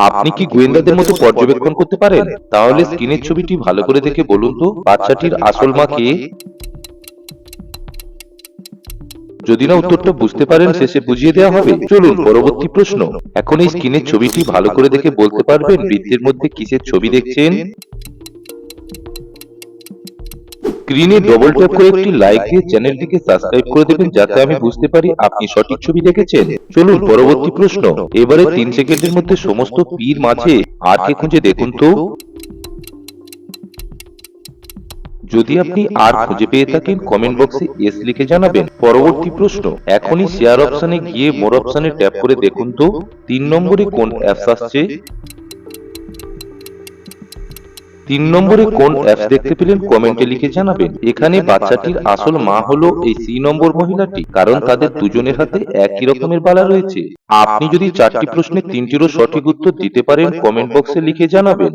আপনি কি গোয়েন্দাদের মতো পর্যবেক্ষণ করতে পারেন? তাহলে স্ক্রিনের ছবিটি ভালো করে দেখে বলুন তো বাচ্চাটির আসল মা কে? যদি না উত্তরটা বুঝতে পারেন শেষে বুঝিয়ে দেওয়া হবে। চলুন পরবর্তী প্রশ্ন। এখন এই স্ক্রিনের ছবিটি ভালো করে দেখে বলতে পারবেন বৃত্তের মধ্যে কিসের ছবি দেখছেন? স্ক্রিনে ডবল ট্যাপ করে একটি লাইক দিয়ে চ্যানেলটিকে সাবস্ক্রাইব করে দেবেন যাতে আমি বুঝতে পারি আপনি সঠিক ছবি দেখেছেন। চলুন পরবর্তী প্রশ্ন। এবারে 3 সেকেন্ডের মধ্যে সমস্ত পির মাঝে আর কে খুঁজে দেখুন তো। যদি আপনি আর খুঁজে পেয়ে থাকেন কমেন্ট বক্সে এস লিখে জানাবেন। পরবর্তী প্রশ্ন। এখনই শেয়ার অপশনে গিয়ে মোর অপশনে ট্যাপ করে দেখুন তো 3 নম্বরে কোন অ্যাপস আসছে। 3 নম্বরে কোন অ্যাপস দেখতে পেলেন কমেন্টে লিখে জানাবেন। এখানে বাচ্চাটির আসল মা হলো এই সি নম্বর মহিলাটি, কারণ তাদের দুজনের হাতে একই রকমের বালা রয়েছে। আপনি যদি 4টি প্রশ্নের 3টিরও সঠিক উত্তর দিতে পারেন কমেন্ট বক্সে লিখে জানাবেন।